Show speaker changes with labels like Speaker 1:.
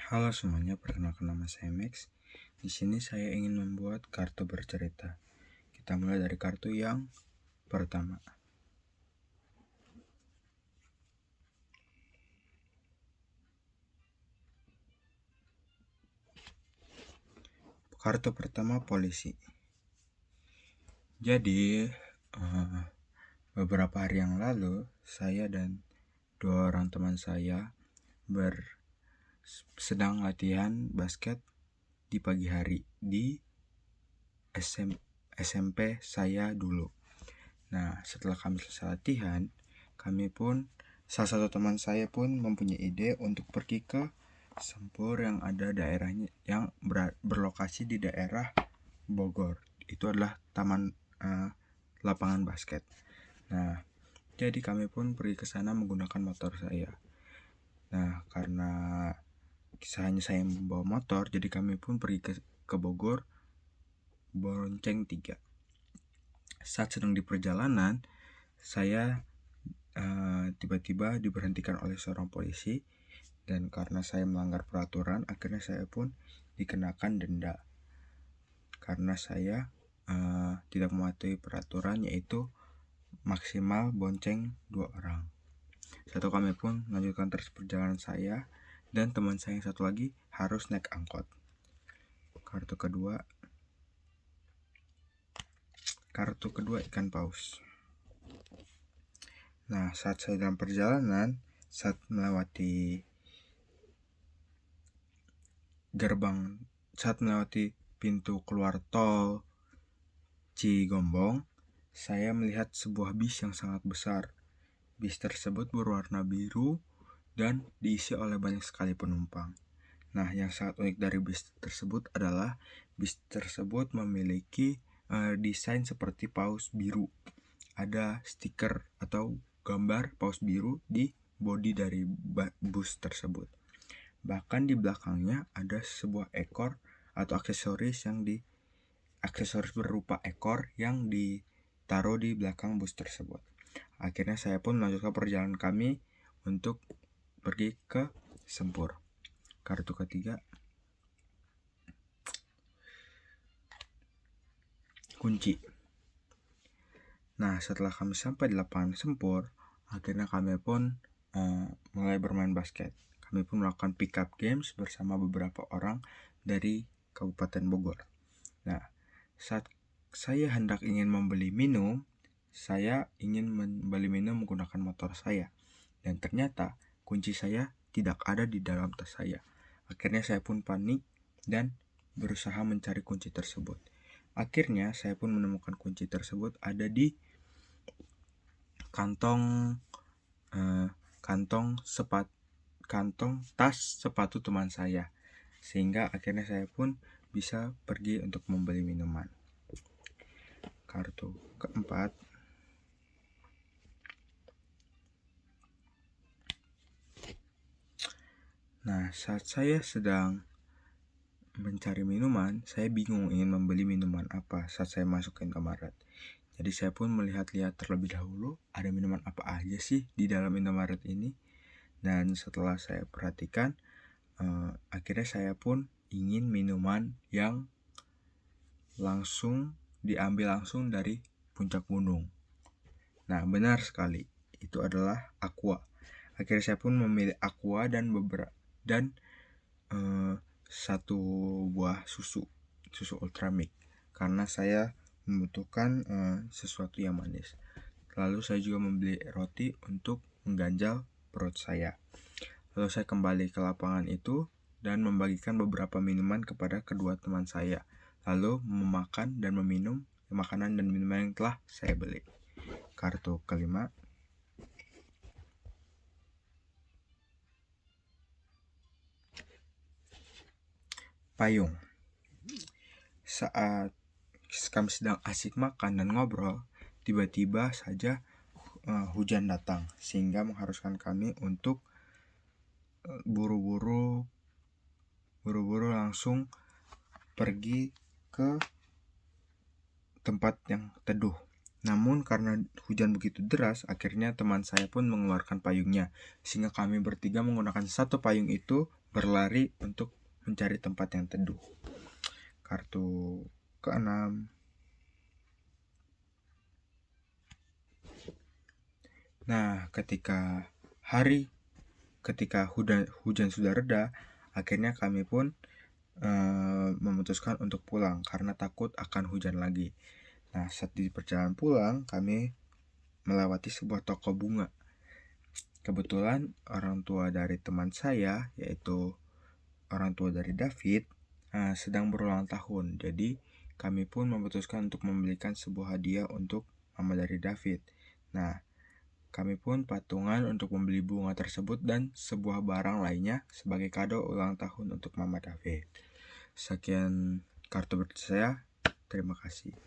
Speaker 1: Halo semuanya, perkenalkan nama saya Max. Di sini saya ingin membuat kartu bercerita. Kita mulai dari kartu yang pertama. Kartu pertama, polisi. Jadi beberapa hari yang lalu saya dan dua orang teman saya sedang latihan basket di pagi hari di SMP saya dulu. Nah, setelah kami selesai latihan, salah satu teman saya pun mempunyai ide untuk pergi ke Sempur yang ada daerahnya yang berlokasi di daerah Bogor. Itu adalah taman lapangan basket. Nah, jadi kami pun pergi ke sana menggunakan motor saya. Nah, karena hanya saya yang membawa motor, jadi kami pun pergi ke Bogor bonceng 3. Saat sedang di perjalanan, saya tiba-tiba diberhentikan oleh seorang polisi, dan karena saya melanggar peraturan, akhirnya saya pun dikenakan denda karena saya tidak mematuhi peraturan, yaitu maksimal bonceng 2 orang. Setelah kami pun melanjutkan terus perjalanan saya, dan teman saya yang satu lagi harus naik angkot. Kartu kedua ikan paus. Nah, saat saya dalam perjalanan, saat melewati pintu keluar tol Cigombong, saya melihat sebuah bis yang sangat besar. Bis tersebut berwarna biru dan diisi oleh banyak sekali penumpang. Nah, yang sangat unik dari bis tersebut adalah bis tersebut memiliki desain seperti paus biru. Ada stiker atau gambar paus biru di bodi dari bus tersebut. Bahkan di belakangnya ada sebuah ekor atau aksesoris berupa ekor yang ditaruh di belakang bus tersebut. Akhirnya saya pun melanjutkan perjalanan kami untuk pergi ke Sempur. Kartu ketiga, kunci. Nah, setelah kami sampai di lapangan Sempur, akhirnya kami pun mulai bermain basket. Kami pun melakukan pick up games bersama beberapa orang dari Kabupaten Bogor. Nah, saat saya hendak ingin membeli minum, saya ingin membeli minum menggunakan motor saya, dan ternyata kunci saya tidak ada di dalam tas saya. Akhirnya saya pun panik dan berusaha mencari kunci tersebut. Akhirnya saya pun menemukan kunci tersebut ada di kantong tas sepatu teman saya, sehingga akhirnya saya pun bisa pergi untuk membeli minuman. Kartu keempat, nah, saat saya sedang mencari minuman, saya bingung ingin membeli minuman apa saat saya masuk ke Indomaret. Jadi saya pun melihat-lihat terlebih dahulu ada minuman apa aja sih di dalam Indomaret ini. Dan setelah saya perhatikan, akhirnya saya pun ingin minuman yang diambil langsung dari puncak gunung. Nah, benar sekali, itu adalah Aqua. Akhirnya saya pun memilih Aqua dan satu buah susu Ultramilk, karena saya membutuhkan sesuatu yang manis. Lalu saya juga membeli roti untuk mengganjal perut saya. Lalu saya kembali ke lapangan itu dan membagikan beberapa minuman kepada kedua teman saya. Lalu memakan dan meminum makanan dan minuman yang telah saya beli. Kartu kelima, payung. Saat kami sedang asik makan dan ngobrol, tiba-tiba saja hujan datang, sehingga mengharuskan kami untuk buru-buru langsung pergi ke tempat yang teduh. Namun karena hujan begitu deras, akhirnya teman saya pun mengeluarkan payungnya, sehingga kami bertiga menggunakan satu payung itu berlari untuk mencari tempat yang teduh. Kartu ke-6. Nah, ketika hujan sudah reda, akhirnya kami pun memutuskan untuk pulang karena takut akan hujan lagi. Nah, saat di perjalanan pulang, kami melewati sebuah toko bunga. Kebetulan orang tua dari teman saya, yaitu orang tua dari David, sedang berulang tahun. Jadi, kami pun memutuskan untuk membelikan sebuah hadiah untuk mama dari David. Nah, kami pun patungan untuk membeli bunga tersebut dan sebuah barang lainnya sebagai kado ulang tahun untuk mama David. Sekian kartu berita saya. Terima kasih.